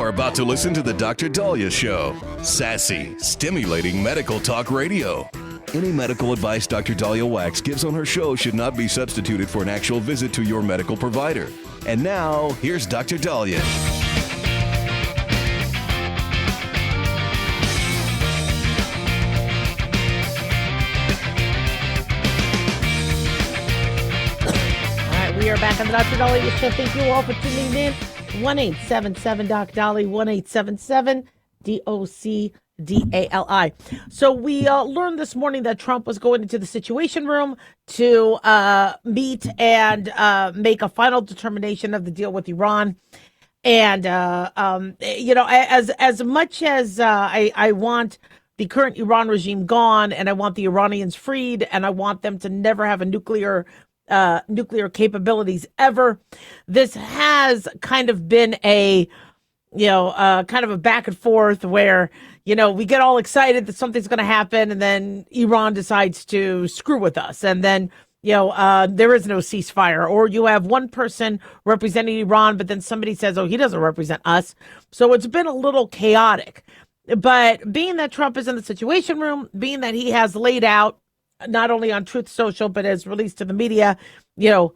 You're about to listen to the Dr. Dahlia Show. Sassy, stimulating medical talk radio. Any medical advice Dr. Dahlia Wax gives on her show should not be substituted for an actual visit to your medical provider. And now, here's Dr. Dahlia. We are back on the Dr. Dahlia Show. Thank you all for tuning in. 1-877-DOC-DALI, 1-877-DOC-DALI. So we learned this morning that Trump was going into the Situation Room to meet and make a final determination of the deal with Iran. And, as much as I want the current Iran regime gone, and I want the Iranians freed, and I want them to never have a nuclear capabilities ever. This has kind of been a back and forth where, we get all excited that something's going to happen, and then Iran decides to screw with us. And then, there is no ceasefire, or you have one person representing Iran, but then somebody says, oh, he doesn't represent us. So it's been a little chaotic. But being that Trump is in the Situation Room, being that he has laid out, not only on Truth Social, but as released to the media, the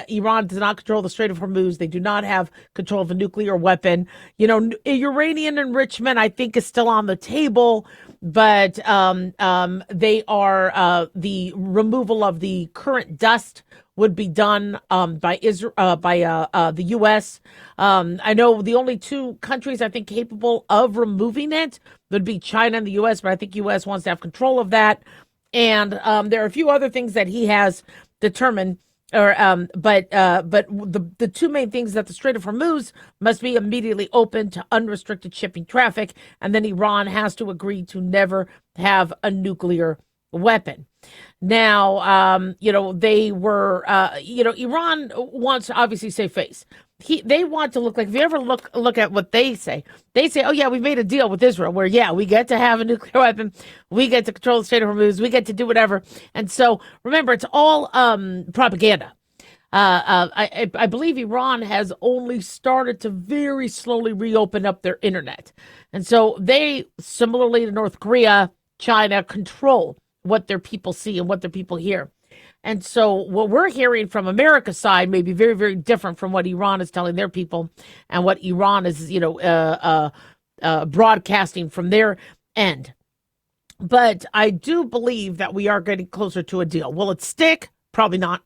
Iran does not control the Strait of Hormuz. They do not have control of a nuclear weapon. Uranium enrichment, I think, is still on the table, but they are the removal of the current dust would be done by the U.S. I know the only two countries I think capable of removing it would be China and the U.S., but I think U.S. wants to have control of that. And there are a few other things that he has determined, but the two main things that the Strait of Hormuz must be immediately open to unrestricted shipping traffic, and then Iran has to agree to never have a nuclear weapon. Now, they were, Iran wants to obviously save face. They want to look like, if you ever look at what they say, oh yeah, we made a deal with Israel where, yeah, we get to have a nuclear weapon, we get to control the Strait of Hormuz, we get to do whatever. And so remember, it's all propaganda. I believe Iran has only started to very slowly reopen up their internet. And so they, similarly to North Korea, China, control what their people see and what their people hear. And so what we're hearing from America's side may be very, very different from what Iran is telling their people and what Iran is, broadcasting from their end. But I do believe that we are getting closer to a deal. Will it stick? Probably not.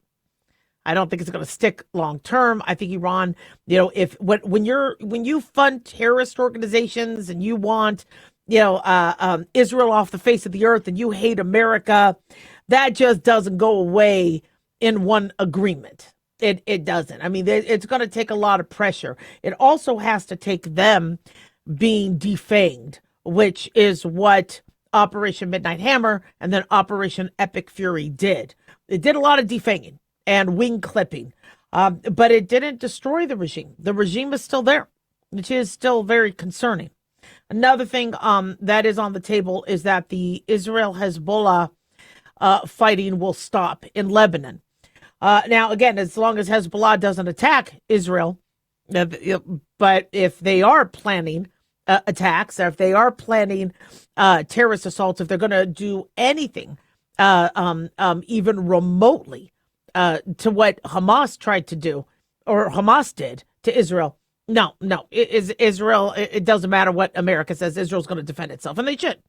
I don't think it's going to stick long term. I think Iran, when you fund terrorist organizations and you want Israel off the face of the earth and you hate America, that just doesn't go away in one agreement. It doesn't. I mean, it's going to take a lot of pressure. It also has to take them being defanged, which is what Operation Midnight Hammer and then Operation Epic Fury did. It did a lot of defanging and wing clipping, but it didn't destroy the regime. The regime is still there, which is still very concerning. Another thing that is on the table is that the Israel-Hezbollah fighting will stop in Lebanon. Now, again, as long as Hezbollah doesn't attack Israel, but if they are planning attacks, or if they are planning terrorist assaults, if they're going to do anything, even remotely, to what Hamas tried to do, or Hamas did to Israel, no, Israel, it doesn't matter what America says, Israel's going to defend itself, and they should.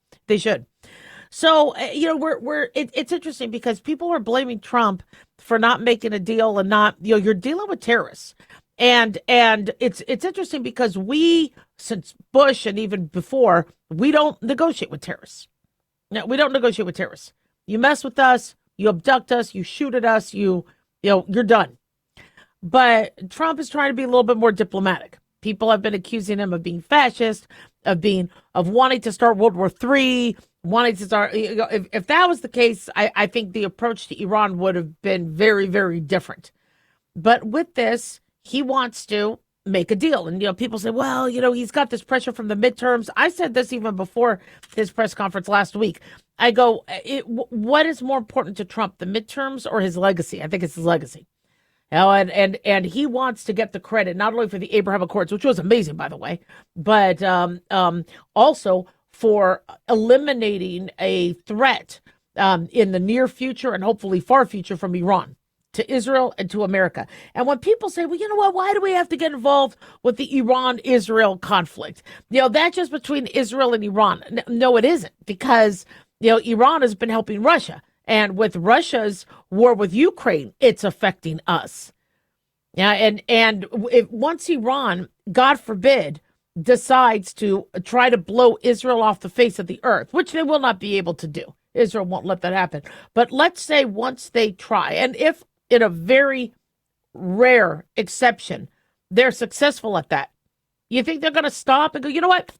So, it's interesting because people are blaming Trump for not making a deal and not, you're dealing with terrorists. And it's interesting because we, since Bush and even before, we don't negotiate with terrorists. No, we don't negotiate with terrorists. You mess with us, you abduct us, you shoot at us, you're done. But Trump is trying to be a little bit more diplomatic. People have been accusing him of being fascist, of wanting to start World War III, wanting to start. If that was the case, I think the approach to Iran would have been very, very different. But with this, he wants to make a deal. And, people say, well, he's got this pressure from the midterms. I said this even before his press conference last week. I go, what is more important to Trump, the midterms or his legacy? I think it's his legacy. And he wants to get the credit not only for the Abraham Accords, which was amazing, by the way, but also for eliminating a threat in the near future and hopefully far future from Iran to Israel and to America. And when people say, well, you know what, why do we have to get involved with the Iran-Israel conflict? That's just between Israel and Iran. No, it isn't, because, Iran has been helping Russia. And with Russia's war with Ukraine, it's affecting us. Yeah, and once Iran, God forbid, decides to try to blow Israel off the face of the earth, which they will not be able to do. Israel won't let that happen. But let's say once they try, and if in a very rare exception, they're successful at that, you think they're going to stop and go, you know what?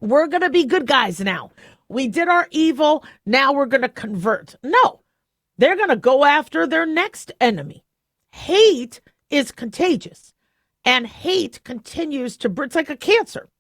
We're going to be good guys now. We did our evil. Now we're going to convert. No, they're going to go after their next enemy. Hate is contagious, and hate continues to, it's like a cancer.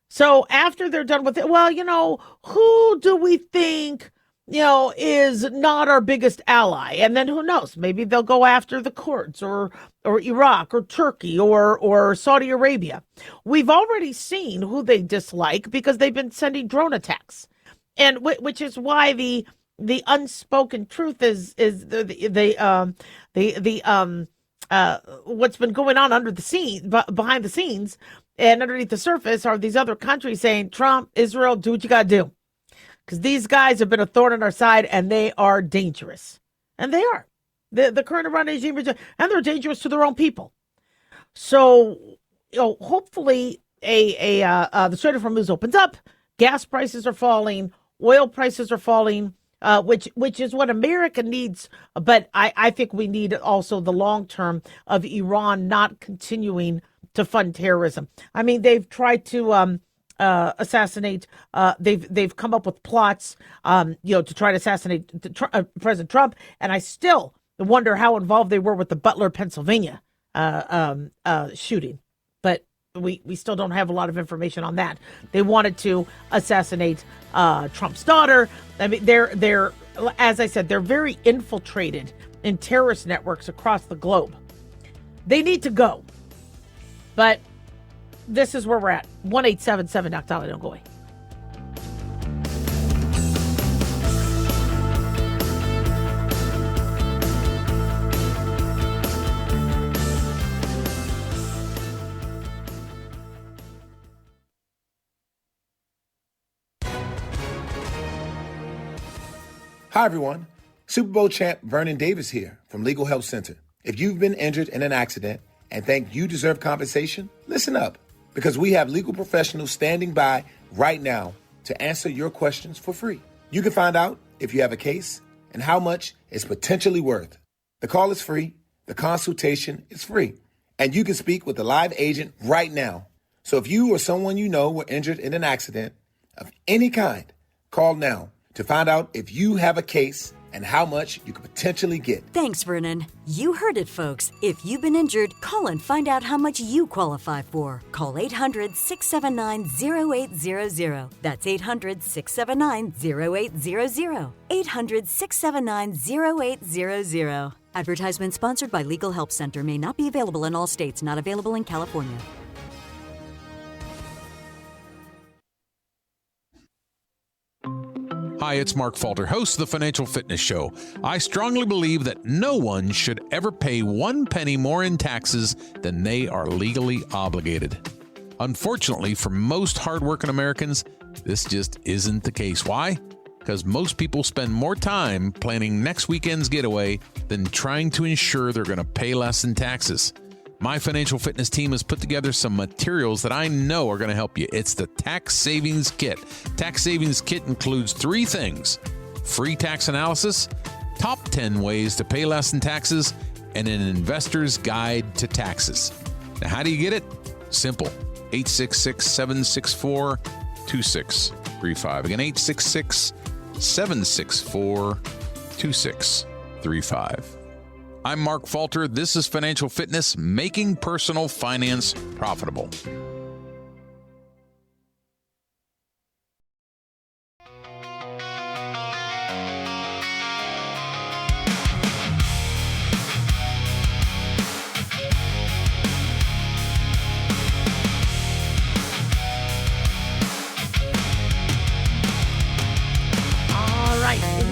So after they're done with it, well, who do we think, is not our biggest ally? And then who knows? Maybe they'll go after the Kurds or Iraq or Turkey or Saudi Arabia. We've already seen who they dislike because they've been sending drone attacks, and which is why the unspoken truth is what's been going on under the scene, behind the scenes. And underneath the surface are these other countries saying, Trump, Israel, do what you got to do. Because these guys have been a thorn in our side, and they are dangerous. And they are. The current Iran regime, and they're dangerous to their own people. So, hopefully the Strait of Hormuz opens up. Gas prices are falling. Oil prices are falling, which is what America needs. But I think we need also the long term of Iran not continuing to fund terrorism. I mean, they've tried to assassinate. They've come up with plots, to try to assassinate President Trump. And I still wonder how involved they were with the Butler, Pennsylvania shooting. But we still don't have a lot of information on that. They wanted to assassinate Trump's daughter. I mean, they're as I said, they're very infiltrated in terrorist networks across the globe. They need to go. But this is where we're at. 1-877 Dr. Don't go away. Hi, everyone. Super Bowl champ Vernon Davis here from Legal Help Center. If you've been injured in an accident and think you deserve compensation, listen up, because we have legal professionals standing by right now to answer your questions for free. You can find out if you have a case and how much it's potentially worth. The call is free, the consultation is free, and you can speak with a live agent right now. So if you or someone you know were injured in an accident of any kind, call now to find out if you have a case and how much you could potentially get. Thanks, Vernon. You heard it, folks. If you've been injured, call and find out how much you qualify for. Call 800-679-0800. That's 800-679-0800. 800-679-0800. Advertisement sponsored by Legal Help Center. May not be available in all states. Not available in California. Hi, it's Mark Falter, host of the Financial Fitness Show. I strongly believe that no one should ever pay 1 penny more in taxes than they are legally obligated. Unfortunately, for most hardworking Americans, this just isn't the case. Why? Because most people spend more time planning next weekend's getaway than trying to ensure they're going to pay less in taxes. My financial fitness team has put together some materials that I know are going to help you. It's the Tax Savings Kit. Tax Savings Kit includes 3 things: free tax analysis, top 10 ways to pay less in taxes, and an investor's guide to taxes. Now, how do you get it? Simple. 866-764-2635. Again, 866-764-2635. I'm Mark Falter. This is Financial Fitness, making personal finance profitable.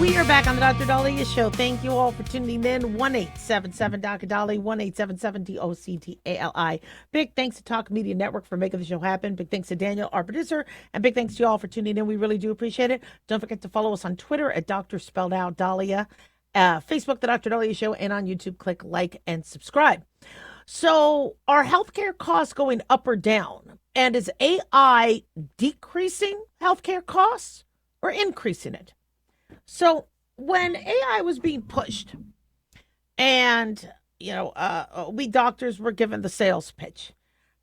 We are back on the Dr. Dahlia Show. Thank you all for tuning in. 1-877 Dr. Dahlia, 1-877 DOCTALI. Big thanks to Talk Media Network for making the show happen. Big thanks to Daniel, our producer, and big thanks to you all for tuning in. We really do appreciate it. Don't forget to follow us on Twitter at Dr. Spelled Out Dahlia, Facebook, the Dr. Dahlia Show, and on YouTube, click like and subscribe. So are healthcare costs going up or down? And is AI decreasing healthcare costs or increasing it? So when AI was being pushed and, we doctors were given the sales pitch,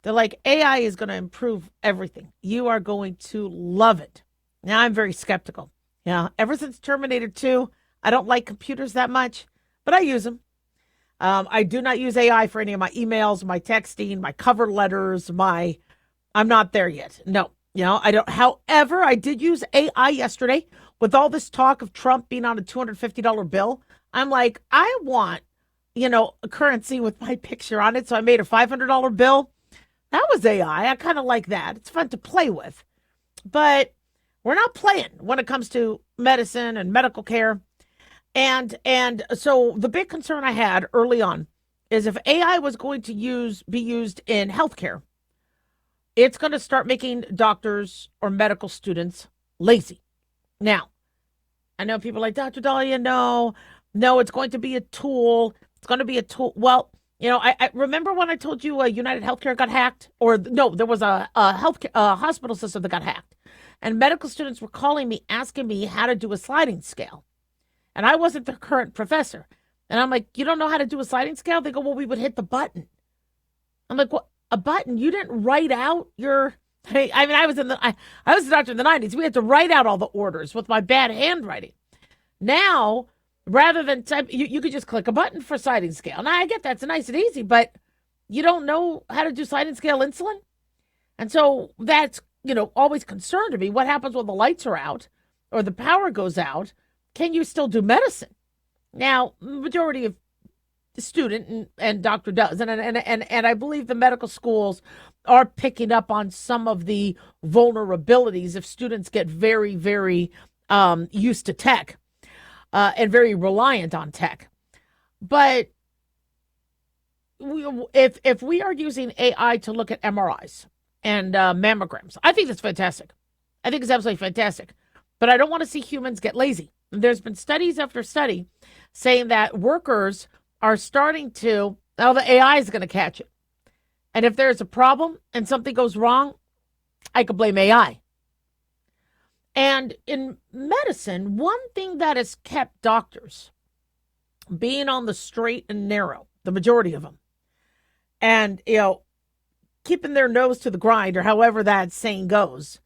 they're like, AI is going to improve everything. You are going to love it. Now, I'm very skeptical. Ever since Terminator 2, I don't like computers that much, but I use them. I do not use AI for any of my emails, my texting, my cover letters, I'm not there yet. No, I don't. However, I did use AI yesterday with all this talk of Trump being on a $250 bill. I'm like, I want, a currency with my picture on it. So I made a $500 bill. That was AI. I kind of like that. It's fun to play with. But we're not playing when it comes to medicine and medical care. And so the big concern I had early on is if AI was going to be used in healthcare, it's going to start making doctors or medical students lazy. Now, I know people like, Dr. Dahlia, no, it's going to be a tool. It's going to be a tool. Well, I remember when I told you United Healthcare got hacked, or no, there was a hospital system that got hacked. And medical students were calling me, asking me how to do a sliding scale. And I wasn't their current professor. And I'm like, you don't know how to do a sliding scale? They go, well, we would hit the button. I'm like, what? A button? You didn't write out your... I was a doctor in the 90s. We had to write out all the orders with my bad handwriting. Now, rather than type, you could just click a button for sliding scale. Now, I get that's nice and easy, but you don't know how to do sliding scale insulin? And so that's, always concerned to me. What happens when the lights are out or the power goes out? Can you still do medicine? Now, majority of the student and doctor does. And I believe the medical schools are picking up on some of the vulnerabilities if students get very, very used to tech and very reliant on tech. But if we are using AI to look at MRIs and mammograms, I think that's fantastic. I think it's absolutely fantastic. But I don't want to see humans get lazy. There's been studies after study saying that workers are starting to, now the AI is going to catch it. And if there's a problem and something goes wrong, I could blame AI. And in medicine, one thing that has kept doctors being on the straight and narrow, the majority of them, and, keeping their nose to the grind, or however that saying goes,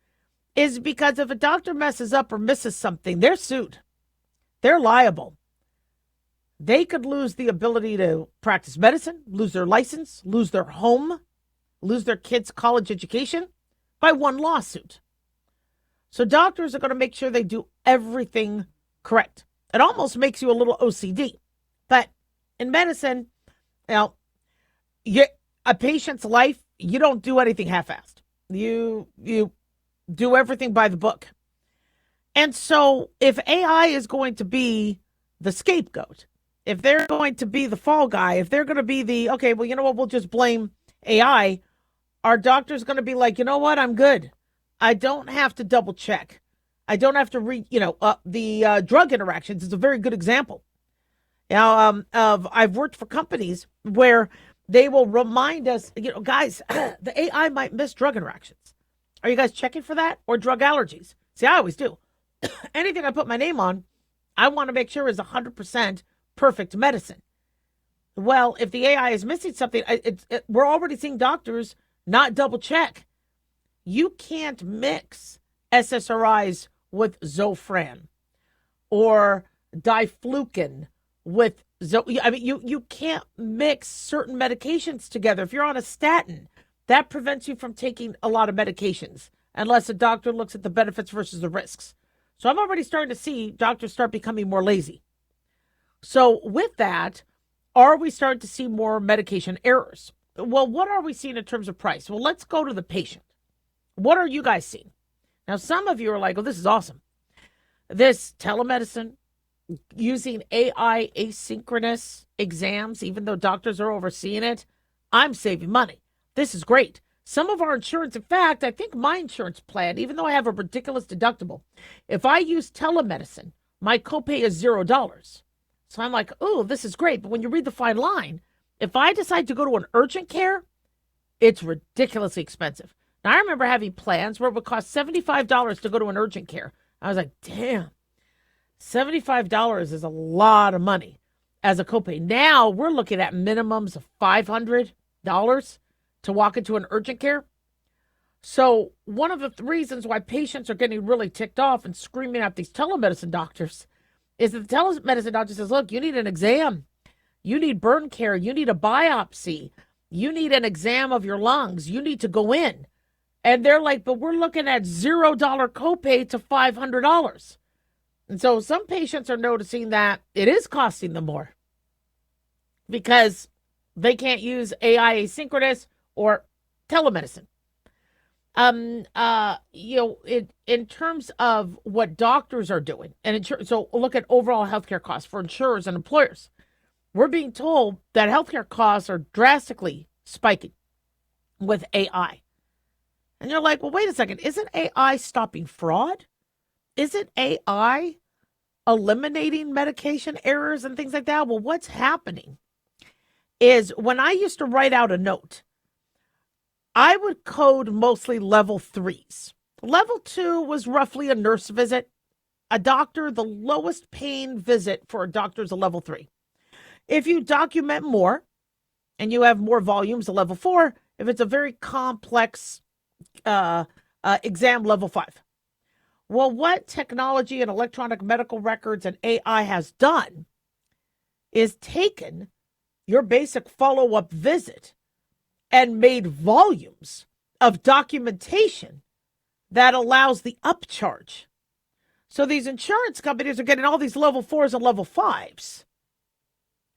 is because if a doctor messes up or misses something, they're sued. They're liable. They could lose the ability to practice medicine, lose their license, lose their home, lose their kids' college education by one lawsuit. So doctors are going to make sure they do everything correct. It almost makes you a little OCD. But in medicine, a patient's life, you don't do anything half-assed. You do everything by the book. And so if AI is going to be the scapegoat, if they're going to be the fall guy, if they're going to be the, okay, well, you know what, we'll just blame AI, our doctor's going to be like, you know what, I'm good. I don't have to double check. I don't have to read, the drug interactions is a very good example. I've worked for companies where they will remind us, guys, the AI might miss drug interactions. Are you guys checking for that? Or drug allergies? See, I always do. Anything I put my name on, I want to make sure is 100% perfect medicine. Well, if the AI is missing something, we're already seeing doctors not double check. You can't mix SSRIs with Zofran or diflucan with you can't mix certain medications together. If you're on a statin, that prevents you from taking a lot of medications unless a doctor looks at the benefits versus the risks. So I'm already starting to see doctors start becoming more lazy. So with that, are we starting to see more medication errors? Well, what are we seeing in terms of price? Well, let's go to the patient. What are you guys seeing? Now, some of you are like, oh, this is awesome. This telemedicine, using AI asynchronous exams, even though doctors are overseeing it, I'm saving money. This is great. Some of our insurance, in fact, I think my insurance plan, even though I have a ridiculous deductible, if I use telemedicine, my copay is $0. So I'm like, oh, this is great. But when you read the fine line, if I decide to go to an urgent care, it's ridiculously expensive. Now, I remember having plans where it would cost $75 to go to an urgent care. I was like, damn, $75 is a lot of money as a copay. Now we're looking at minimums of $500 to walk into an urgent care. So one of the reasons why patients are getting really ticked off and screaming at these telemedicine doctors is that the telemedicine doctor says, look, you need an exam. You need burn care. You need a biopsy. You need an exam of your lungs. You need to go in. And they're like, but we're looking at $0 copay to $500. And so some patients are noticing that it is costing them more because they can't use AI asynchronous or telemedicine. In terms of what doctors are doing, so look at overall healthcare costs for insurers and employers. We're being told that healthcare costs are drastically spiking with AI. And you're like, well, wait a second. Isn't AI stopping fraud? Isn't AI eliminating medication errors and things like that? Well, what's happening is when I used to write out a note, I would code mostly level 3s. Level 2 was roughly a nurse visit. A doctor, the lowest paying visit for a doctor is a level 3. If you document more and you have more volumes, a level 4. If it's a very complex exam, level 5. Well, what technology and electronic medical records and AI has done is taken your basic follow-up visit and made volumes of documentation that allows the upcharge. So these insurance companies are getting all these level 4s and level 5s.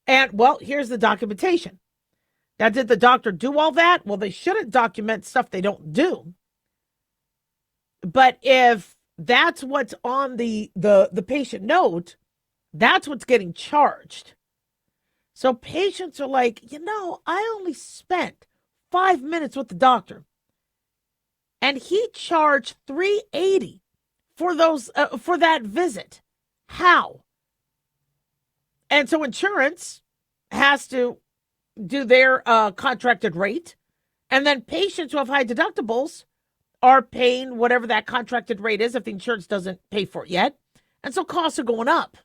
And, well, here's the documentation. Now, did the doctor do all that? Well, they shouldn't document stuff they don't do. But if that's what's on the patient note, that's what's getting charged. So patients are like, I only spent 5 minutes with the doctor, and he charged $380 for that visit. How? And so insurance has to do their contracted rate, and then patients who have high deductibles are paying whatever that contracted rate is if the insurance doesn't pay for it yet. And so costs are going up.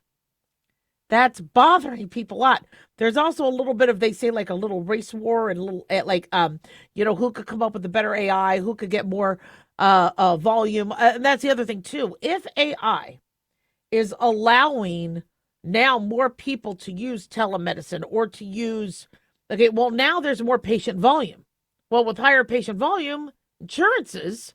That's bothering people a lot. There's also a little bit of, they say, like a little race war and a little, who could come up with a better AI, who could get more volume. And that's the other thing, too. If AI is allowing now more people to use telemedicine or to use, now there's more patient volume. Well, with higher patient volume, insurances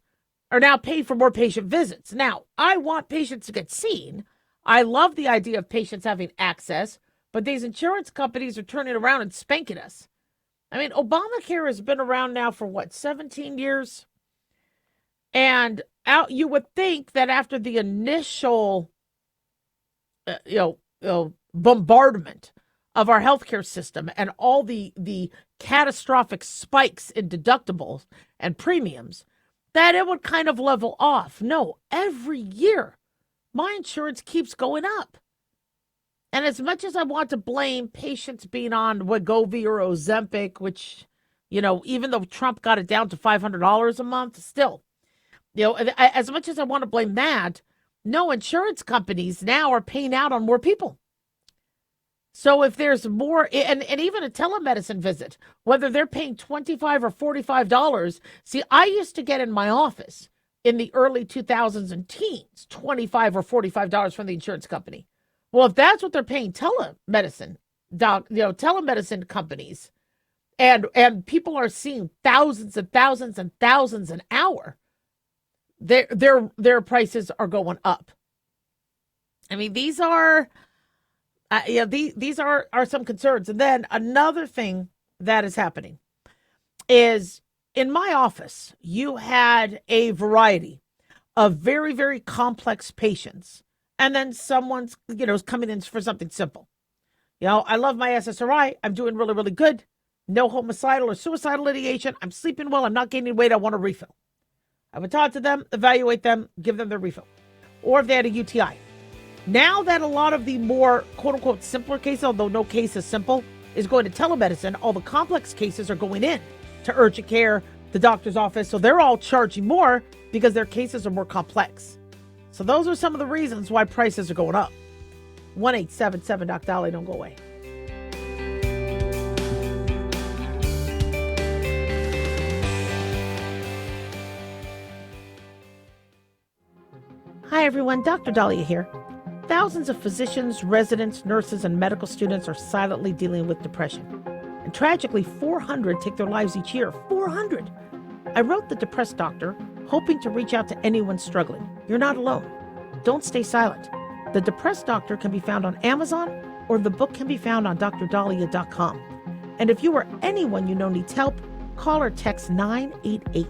are now paid for more patient visits. Now, I want patients to get seen. I love the idea of patients having access, but these insurance companies are turning around and spanking us. I mean, Obamacare has been around now for 17 years? And you would think that after the initial, bombardment of our healthcare system and all the catastrophic spikes in deductibles and premiums, that it would kind of level off. No, every year, my insurance keeps going up. And as much as I want to blame patients being on Wegovy or Ozempic, which, even though Trump got it down to $500 a month, still, as much as I want to blame that, no, insurance companies now are paying out on more people. So if there's more, and even a telemedicine visit, whether they're paying $25 or $45, see, I used to get in my office in the early 2000s and teens, $25 or $45 from the insurance company. Well, if that's what they're paying telemedicine companies, and people are seeing thousands and thousands and thousands an hour, their prices are going up. I mean, these are these are some concerns. And then another thing that is happening is in my office, you had a variety of very, very complex patients and then someone's, is coming in for something simple. I love my SSRI. I'm doing really, really good. No homicidal or suicidal ideation. I'm sleeping well. I'm not gaining weight. I want a refill. I would talk to them, evaluate them, give them their refill. Or if they had a UTI. Now that a lot of the more quote-unquote simpler cases, although no case is simple, is going to telemedicine, all the complex cases are going in to urgent care, the doctor's office. So they're all charging more because their cases are more complex. So those are some of the reasons why prices are going up. 1-877-Doc-Dolly, don't go away. Hi, everyone. Dr. Dahlia here. Thousands of physicians, residents, nurses, and medical students are silently dealing with depression. And tragically, 400 take their lives each year. 400! I wrote The Depressed Doctor, hoping to reach out to anyone struggling. You're not alone. Don't stay silent. The Depressed Doctor can be found on Amazon, or the book can be found on drdahlia.com. And if you or anyone you know needs help, call or text 988,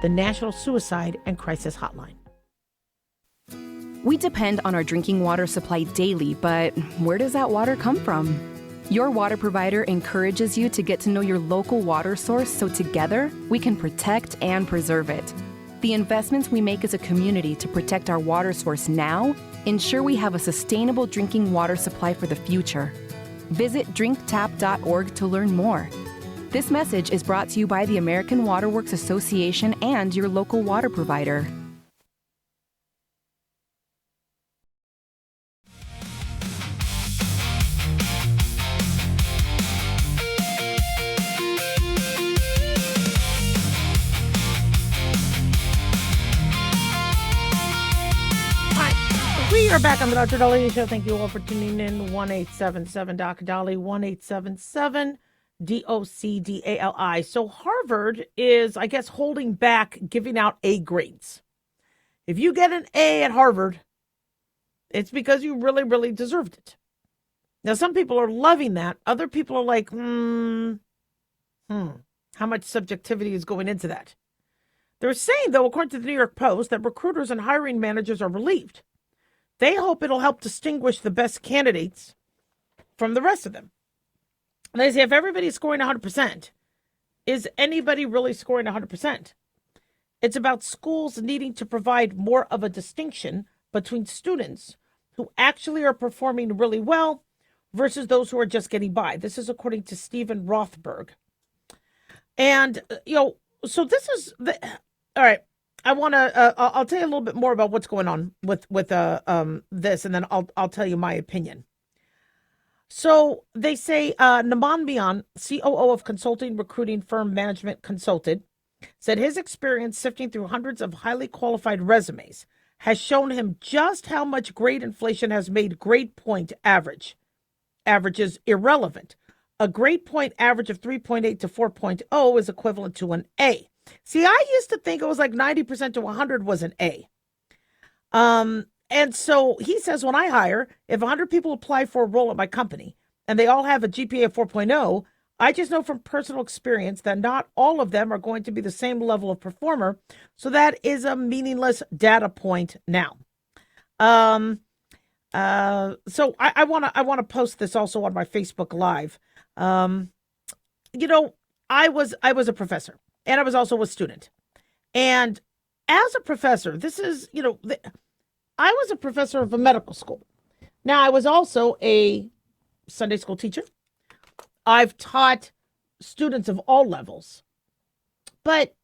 the National Suicide and Crisis Hotline. We depend on our drinking water supply daily, but where does that water come from? Your water provider encourages you to get to know your local water source so together we can protect and preserve it. The investments we make as a community to protect our water source now ensure we have a sustainable drinking water supply for the future. Visit drinktap.org to learn more. This message is brought to you by the American Water Works Association and your local water provider. We are back on the Dr. Dolly Show. Thank you all for tuning in. 1-877-Doc-Dolly, 1-877-DOCDALI. So Harvard is, I guess, holding back giving out A grades. If you get an A at Harvard, it's because you really, really deserved it. Now, some people are loving that. Other people are like, how much subjectivity is going into that? They're saying, though, according to the New York Post, that recruiters and hiring managers are relieved. They hope it'll help distinguish the best candidates from the rest of them. And they say if everybody's scoring 100%, is anybody really scoring 100%? It's about schools needing to provide more of a distinction between students who actually are performing really well versus those who are just getting by. This is according to Stephen Rothberg. And, so this is all right. I want to. I'll tell you a little bit more about what's going on with this, and then I'll tell you my opinion. So they say Naman Mian, COO of consulting recruiting firm Management Consulted, said his experience sifting through hundreds of highly qualified resumes has shown him just how much grade inflation has made grade point averages irrelevant. A grade point average of 3.8 to 4.0 is equivalent to an A. See, I used to think it was like 90% to 100 was an A. And so he says, when I hire, if 100 people apply for a role at my company and they all have a GPA of 4.0, I just know from personal experience that not all of them are going to be the same level of performer. So that is a meaningless data point now. So I want to post this also on my Facebook Live. I was a professor. And I was also a student. And as a professor, this is, I was a professor of a medical school. Now, I was also a Sunday school teacher. I've taught students of all levels. But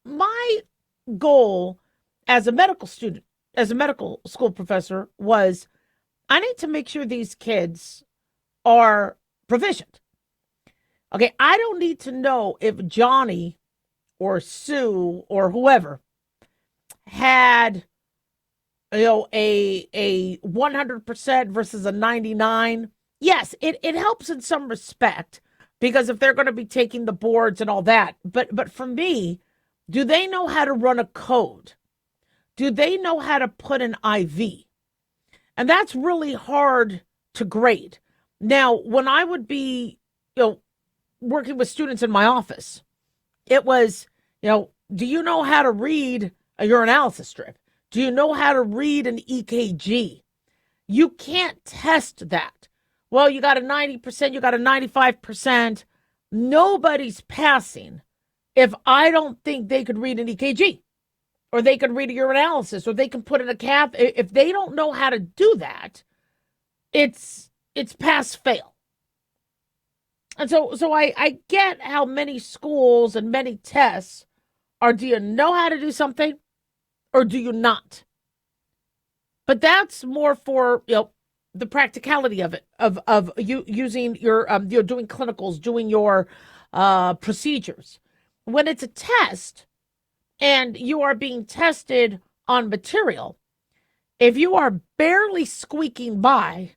my goal as a medical student, as a medical school professor, was I need to make sure these kids are proficient. Okay, I don't need to know if Johnny or Sue or whoever had, a 100% versus a 99. Yes, it helps in some respect because if they're going to be taking the boards and all that. But for me, do they know how to run a code? Do they know how to put an IV? And that's really hard to grade. Now, when I would be, working with students in my office, it was, do you know how to read a urinalysis strip? Do you know how to read an EKG? You can't test that. Well, you got a 90%, you got a 95%. Nobody's passing if I don't think they could read an EKG, or they could read a urinalysis, or they can put in a cath. If they don't know how to do that, it's pass fail. And so I get how many schools and many tests are, do you know how to do something or do you not? But that's more for, the practicality of it, of you using your, you're doing clinicals, doing your procedures. When it's a test and you are being tested on material, if you are barely squeaking by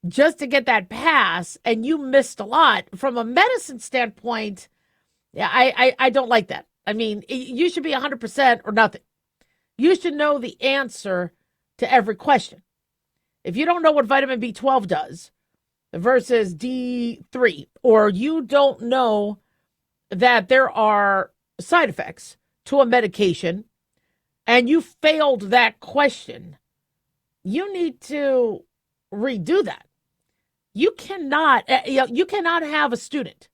just to get that pass and you missed a lot, from a medicine standpoint, yeah, I don't like that. I mean, you should be 100% or nothing. You should know the answer to every question. If you don't know what vitamin B12 does versus D3, or you don't know that there are side effects to a medication, and you failed that question, you need to redo that. You cannot have a student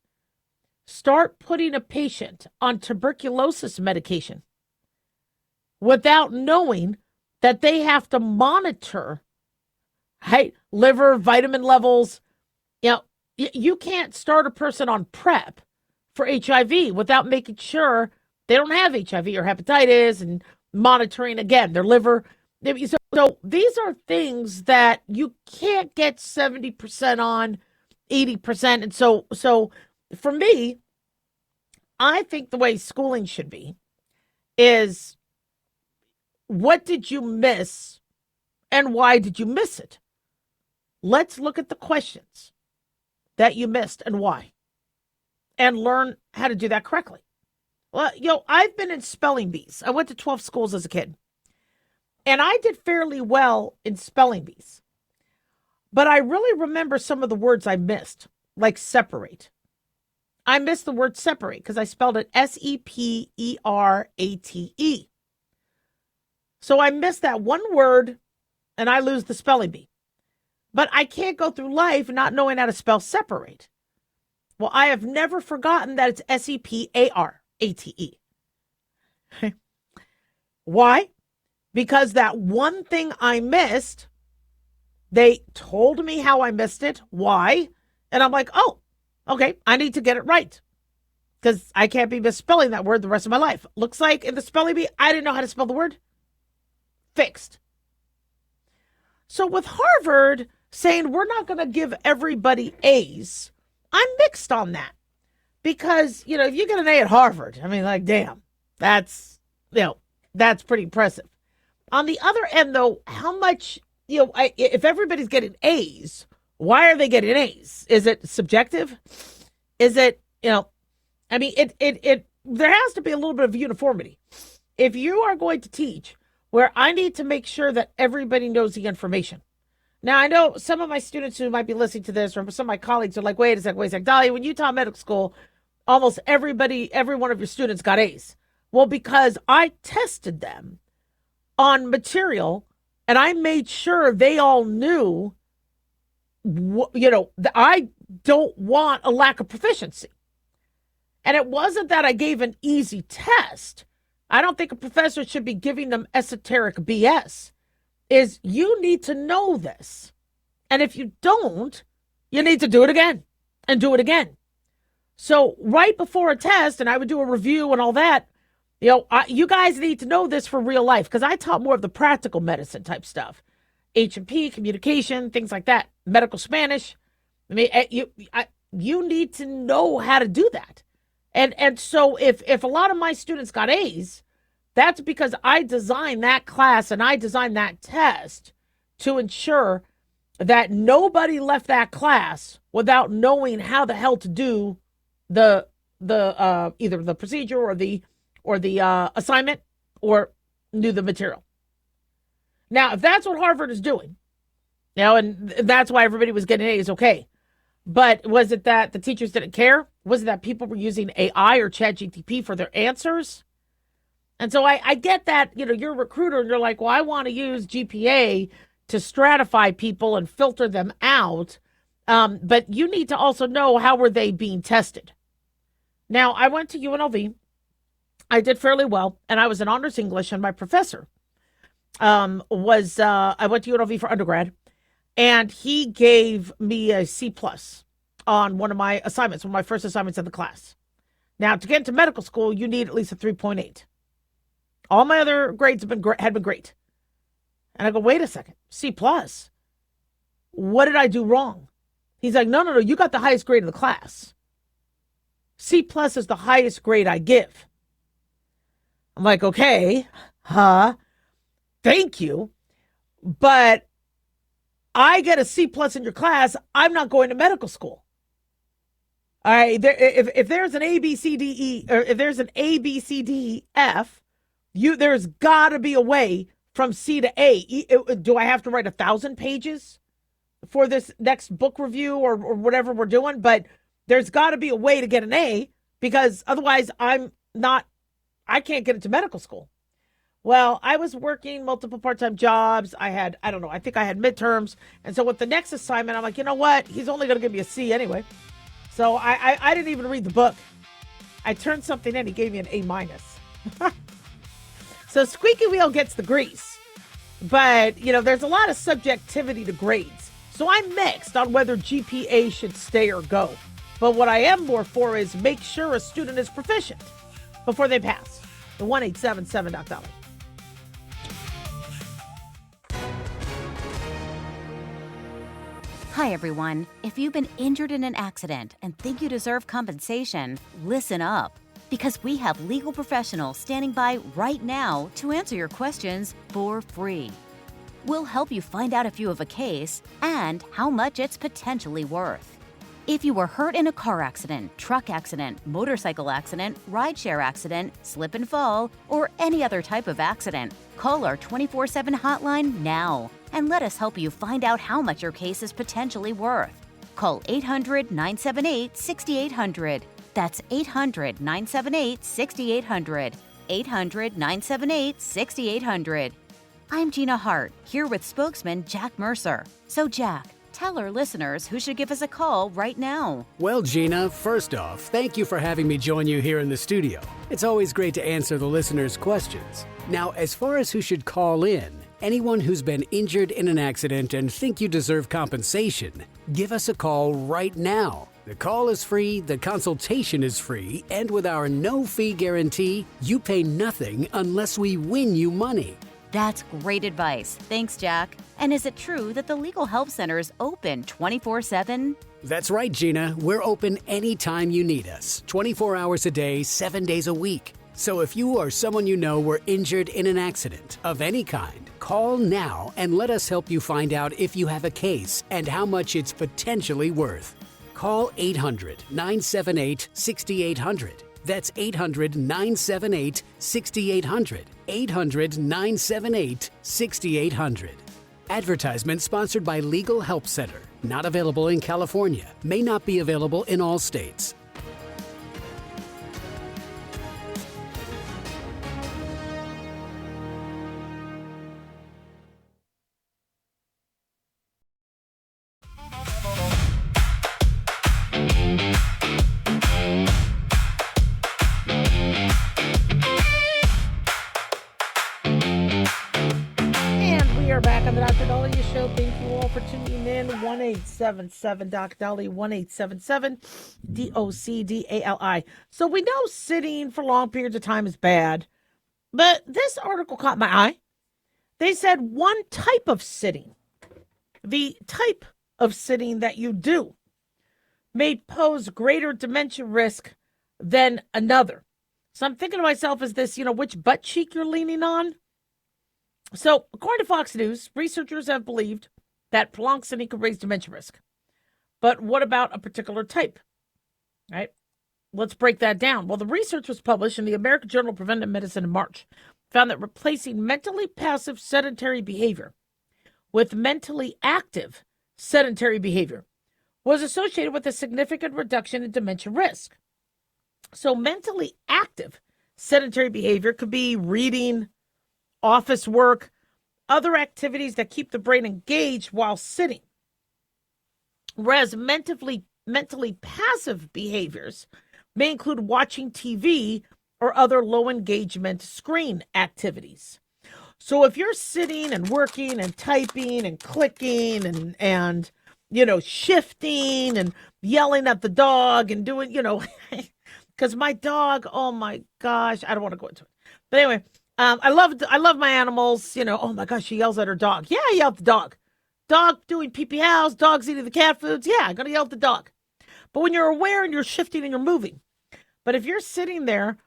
start putting a patient on tuberculosis medication without knowing that they have to monitor, right, liver, vitamin levels. You can't start a person on PrEP for HIV without making sure they don't have HIV or hepatitis, and monitoring, again, their liver. So these are things that you can't get 70% on, 80%. And so for me, I think the way schooling should be is, what did you miss and why did you miss it? Let's look at the questions that you missed and why, and learn how to do that correctly. Well, I've been in spelling bees. I went to 12 schools as a kid, and I did fairly well in spelling bees. But I really remember some of the words I missed, like separate. I missed the word separate because I spelled it Seperate. So I missed that one word, and I lose the spelling bee. But I can't go through life not knowing how to spell separate. Well, I have never forgotten that it's Separate. Why? Because that one thing I missed, they told me how I missed it, why, and I'm like, oh, okay, I need to get it right, because I can't be misspelling that word the rest of my life. Looks like in the spelling bee, I didn't know how to spell the word. Fixed. So with Harvard saying we're not going to give everybody A's, I'm mixed on that. Because, if you get an A at Harvard, I mean, like, damn, that's pretty impressive. On the other end, though, how much, if everybody's getting A's, why are they getting A's? Is it subjective? Is it, there has to be a little bit of uniformity. If you are going to teach where I need to make sure that everybody knows the information. Now, I know some of my students who might be listening to this, or some of my colleagues are like, wait a sec, Dahlia, when you taught medical school, almost every one of your students got A's. Well, because I tested them on material, and I made sure they all knew, I don't want a lack of proficiency. And it wasn't that I gave an easy test. I don't think a professor should be giving them esoteric BS. Is you need to know this. And if you don't, you need to do it again and do it again. So right before a test, and I would do a review and all that, you guys need to know this for real life, because I taught more of the practical medicine type stuff. H&P, communication, things like that. Medical Spanish. I mean, you need to know how to do that. And so if a lot of my students got A's, that's because I designed that class and I designed that test to ensure that nobody left that class without knowing how the hell to do the either the procedure or the assignment, or knew the material. Now, if that's what Harvard is doing, and that's why everybody was getting A's, okay. But was it that the teachers didn't care? Was it that people were using AI or ChatGPT for their answers? And so I get that, you're a recruiter and you're like, well, I want to use GPA to stratify people and filter them out. But you need to also know, how were they being tested? Now, I went to UNLV. I did fairly well, and I was in honors English, and my professor I went to UNLV for undergrad, and he gave me a C+ on one of my assignments, one of my first assignments in the class. Now, to get into medical school, you need at least a 3.8. All my other grades had been great. And I go, wait a second, C+. What did I do wrong? He's like, no, you got the highest grade in the class. C+ is the highest grade I give. I'm like, okay, thank you. But I get a C+ in your class, I'm not going to medical school. All right, if there's an A, B, C, D, E, or if there's an A, B, C, D, E, F, there's got to be a way from C to A. Do I have to write 1,000 pages for this next book review or whatever we're doing? But there's got to be a way to get an A, because otherwise I can't get into medical school. Well, I was working multiple part-time jobs. I think I had midterms. And so with the next assignment, I'm like, you know what? He's only going to give me a C anyway. So I didn't even read the book. I turned something in. He gave me an A-. So squeaky wheel gets the grease. But, there's a lot of subjectivity to grades. So I'm mixed on whether GPA should stay or go. But what I am more for is make sure a student is proficient before they pass. The 1-877-DOC-DOLLY. Hi, everyone. If you've been injured in an accident and think you deserve compensation, listen up. Because we have legal professionals standing by right now to answer your questions for free. We'll help you find out if you have a case and how much it's potentially worth. If you were hurt in a car accident, truck accident, motorcycle accident, rideshare accident, slip and fall, or any other type of accident, call our 24/7 hotline now and let us help you find out how much your case is potentially worth. Call 800-978-6800. That's 800-978-6800. 800-978-6800. I'm Gina Hart, here with spokesman Jack Mercer. So Jack, tell our listeners who should give us a call right now. Well, Gina, first off, thank you for having me join you here in the studio. It's always great to answer the listeners' questions. Now, as far as who should call in, anyone who's been injured in an accident and think you deserve compensation, give us a call right now. The call is free, the consultation is free, and with our no-fee guarantee, you pay nothing unless we win you money. That's great advice. Thanks, Jack. And is it true that the Legal Help Center is open 24/7? That's right, Gina. We're open anytime you need us, 24 hours a day, 7 days a week. So if you or someone you know were injured in an accident of any kind, call now and let us help you find out if you have a case and how much it's potentially worth. Call 800-978-6800. That's 800-978-6800. 800-978-6800. Advertisement sponsored by Legal Help Center. Not available in California. May not be available in all states. in 1-877 Doc Dolly 1-877 DOCDALI. So we know sitting for long periods of time is bad, but this article caught my eye. They said one type of sitting, the type of sitting that you do, may pose greater dementia risk than another. So I'm thinking to myself, is this, which butt cheek you're leaning on? So according to Fox News, researchers have believed that prolonged sitting could raise dementia risk. But what about a particular type? Right? Let's break that down. Well, the research was published in the American Journal of Preventive Medicine in March, found that replacing mentally passive sedentary behavior with mentally active sedentary behavior was associated with a significant reduction in dementia risk. So mentally active sedentary behavior could be reading, office work, other activities that keep the brain engaged while sitting. Whereas mentally passive behaviors may include watching TV or other low engagement screen activities. So if you're sitting and working and typing and clicking and shifting and yelling at the dog and doing, because my dog, oh my gosh, I don't want to go into it. But anyway, I love my animals. Oh my gosh, she yells at her dog. Yeah, I yell at the dog. Dog doing pee-pee house, dog's eating the cat foods. Yeah, I'm going to yell at the dog. But when you're aware and you're shifting and you're moving. But if you're sitting there,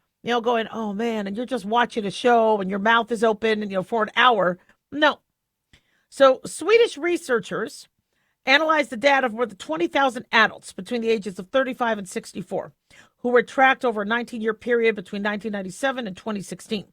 going, oh man, and you're just watching a show and your mouth is open and, for an hour, no. So Swedish researchers analyzed the data of more than 20,000 adults between the ages of 35 and 64 who were tracked over a 19-year period between 1997 and 2016.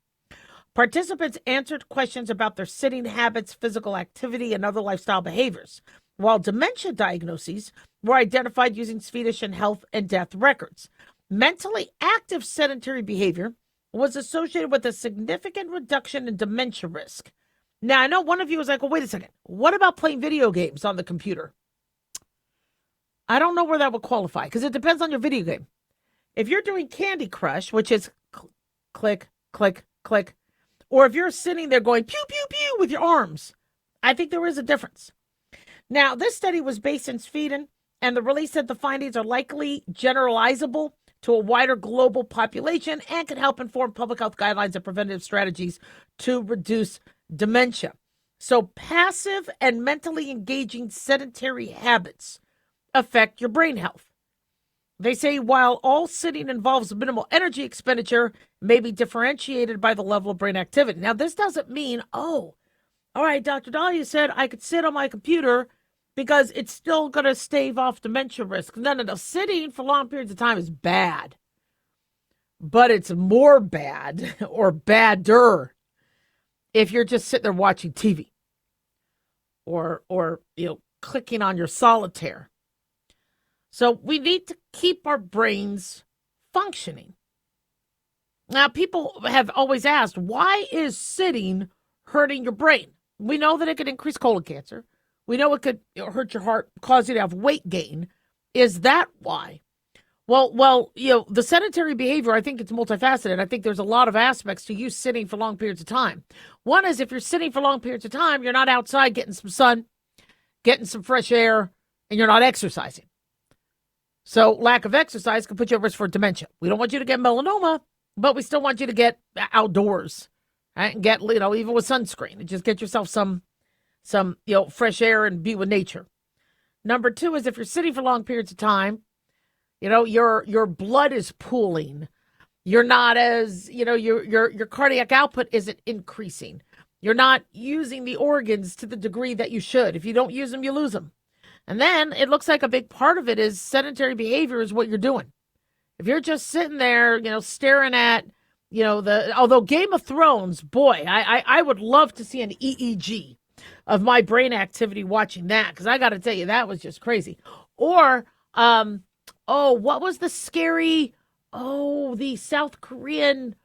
Participants answered questions about their sitting habits, physical activity, and other lifestyle behaviors, while dementia diagnoses were identified using Swedish and health and death records. Mentally active sedentary behavior was associated with a significant reduction in dementia risk. Now, I know one of you was like, well, wait a second. What about playing video games on the computer? I don't know where that would qualify because it depends on your video game. If you're doing Candy Crush, which is click, click, click, or if you're sitting there going pew, pew, pew with your arms, I think there is a difference. Now, this study was based in Sweden, and the release said the findings are likely generalizable to a wider global population and can help inform public health guidelines and preventative strategies to reduce dementia. So passive and mentally engaging sedentary habits affect your brain health. They say while all sitting involves minimal energy expenditure, it may be differentiated by the level of brain activity. Now, this doesn't mean, all right, Dr. Dahlia said I could sit on my computer because it's still going to stave off dementia risk. No. Sitting for long periods of time is bad. But it's more bad or badder if you're just sitting there watching TV or clicking on your solitaire. So we need to keep our brains functioning. Now, people have always asked, why is sitting hurting your brain? We know that it could increase colon cancer. We know it could hurt your heart, cause you to have weight gain. Is that why? Well, the sedentary behavior, I think it's multifaceted. I think there's a lot of aspects to you sitting for long periods of time. One is if you're sitting for long periods of time, you're not outside getting some sun, getting some fresh air, and you're not exercising. So lack of exercise can put you at risk for dementia. We don't want you to get melanoma, but we still want you to get outdoors, right? And get, even with sunscreen, and just get yourself some fresh air and be with nature. Number two is if you're sitting for long periods of time, your blood is pooling. You're not as, your cardiac output isn't increasing. You're not using the organs to the degree that you should. If you don't use them, you lose them. And then it looks like a big part of it is sedentary behavior is what you're doing. If you're just sitting there, staring at, although Game of Thrones, boy, I would love to see an EEG of my brain activity watching that, because I got to tell you, that was just crazy. Or, what was the scary, the South Korean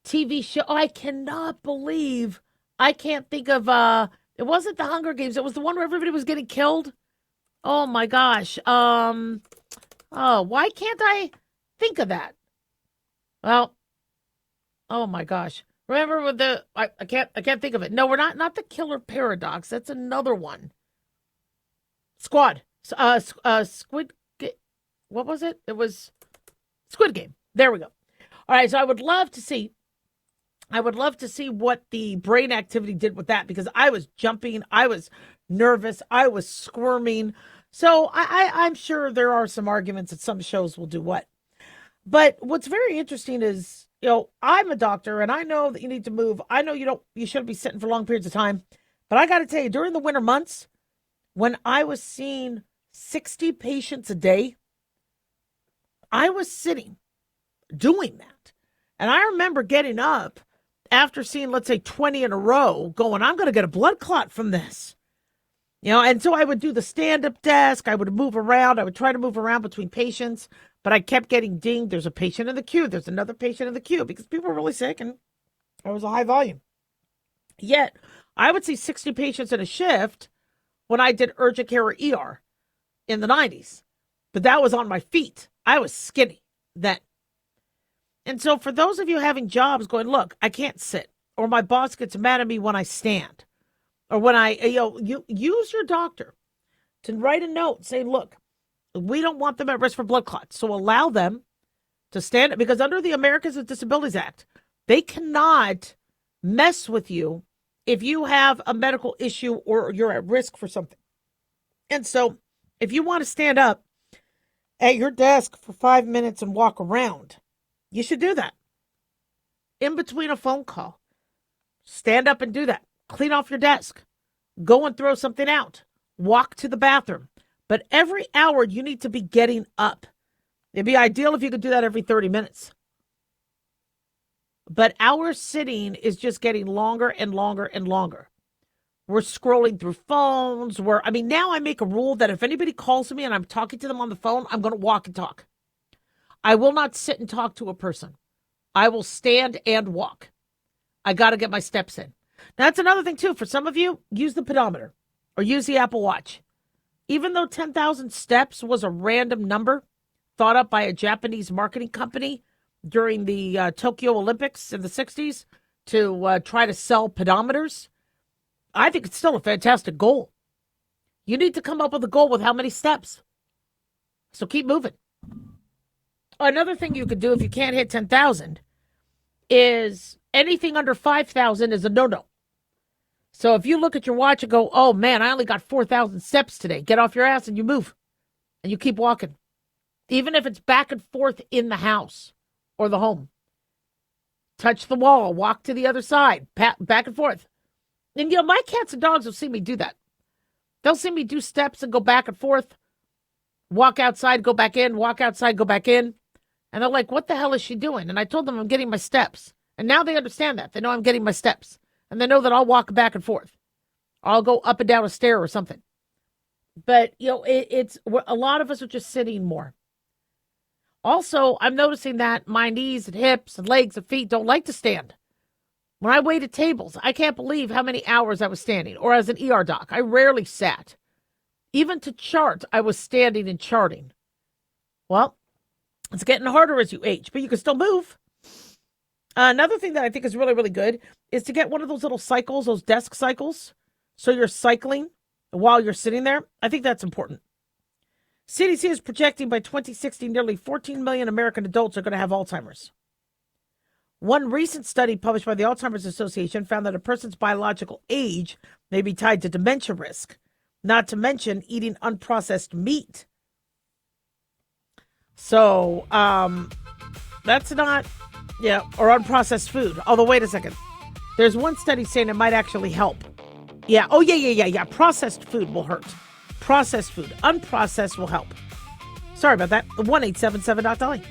TV show? I cannot believe, I can't think of, it wasn't the Hunger Games. It was the one where everybody was getting killed. Oh my gosh. Why can't I think of that? Well, oh my gosh. Remember with I can't think of it. No, we're not the Killer Paradox. That's another one. Squid. What was it? It was Squid Game. There we go. All right. So I would love to see what the brain activity did with that, because I was jumping. I was nervous. I was squirming. So I'm sure there are some arguments that some shows will do what. But what's very interesting is, I'm a doctor and I know that you need to move. I know you shouldn't be sitting for long periods of time. But I got to tell you, during the winter months, when I was seeing 60 patients a day, I was sitting doing that. And I remember getting up after seeing, let's say, 20 in a row, going, I'm going to get a blood clot from this. And so I would do the stand-up desk. I would move around. I would try to move around between patients. But I kept getting dinged. There's a patient in the queue. There's another patient in the queue because people were really sick and there was a high volume. Yet, I would see 60 patients in a shift when I did urgent care or ER in the 90s. But that was on my feet. I was skinny then. And so for those of you having jobs going, look, I can't sit, or my boss gets mad at me when I stand, or when you use your doctor to write a note saying, look, we don't want them at risk for blood clots. So allow them to stand, because under the Americans with Disabilities Act, they cannot mess with you if you have a medical issue or you're at risk for something. And so if you want to stand up at your desk for 5 minutes and walk around, you should do that. In between a phone call, stand up and do that. Clean off your desk. Go and throw something out. Walk to the bathroom. But every hour you need to be getting up. It'd be ideal if you could do that every 30 minutes. But our sitting is just getting longer and longer and longer. We're scrolling through phones. Now I make a rule that if anybody calls me and I'm talking to them on the phone, I'm going to walk and talk. I will not sit and talk to a person. I will stand and walk. I got to get my steps in. Now, that's another thing, too. For some of you, use the pedometer or use the Apple Watch. Even though 10,000 steps was a random number thought up by a Japanese marketing company during the Tokyo Olympics in the 60s to try to sell pedometers, I think it's still a fantastic goal. You need to come up with a goal with how many steps. So keep moving. Another thing you could do if you can't hit 10,000 is anything under 5,000 is a no-no. So if you look at your watch and go, oh man, I only got 4,000 steps today, get off your ass and you move and you keep walking. Even if it's back and forth in the house or the home. Touch the wall, walk to the other side, back and forth. And my cats and dogs will see me do that. They'll see me do steps and go back and forth, walk outside, go back in, walk outside, go back in. And they're like, what the hell is she doing? And I told them I'm getting my steps. And now they understand that. They know I'm getting my steps. And they know that I'll walk back and forth. I'll go up and down a stair or something. But, it's a lot of us are just sitting more. Also, I'm noticing that my knees and hips and legs and feet don't like to stand. When I waited tables, I can't believe how many hours I was standing. Or as an ER doc, I rarely sat. Even to chart, I was standing and charting. Well, it's getting harder as you age, but you can still move. Another thing that I think is really, really good is to get one of those little cycles, those desk cycles. So you're cycling while you're sitting there. I think that's important. CDC is projecting by 2060, nearly 14 million American adults are going to have Alzheimer's. One recent study published by the Alzheimer's Association found that a person's biological age may be tied to dementia risk, not to mention eating unprocessed meat. So, that's not, or unprocessed food. Although, wait a second. There's one study saying it might actually help. Yeah. Oh, yeah. Processed food will hurt. Processed food. Unprocessed will help. Sorry about that. 1-877-DOC.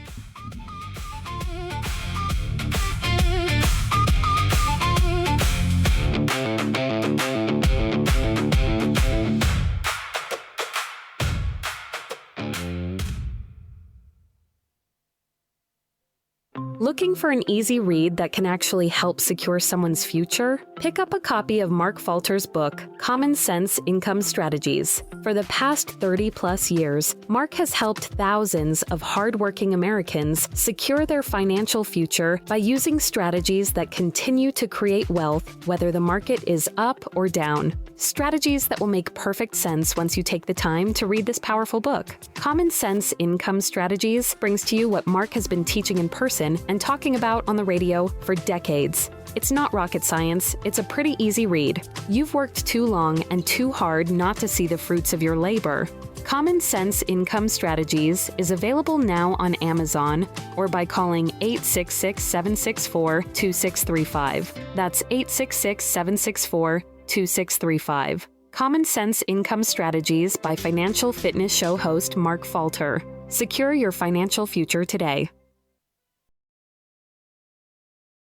Looking for an easy read that can actually help secure someone's future? Pick up a copy of Mark Falter's book, Common Sense Income Strategies. For the past 30-plus years, Mark has helped thousands of hardworking Americans secure their financial future by using strategies that continue to create wealth, whether the market is up or down. Strategies that will make perfect sense once you take the time to read this powerful book. Common Sense Income Strategies brings to you what Mark has been teaching in person and talking about on the radio for decades. It's not rocket science, it's a pretty easy read. You've worked too long and too hard not to see the fruits of your labor. Common Sense Income Strategies is available now on Amazon or by calling 866-764-2635. That's 866-764-2635. Common Sense Income Strategies by Financial Fitness Show host Mark Falter. Secure your financial future today.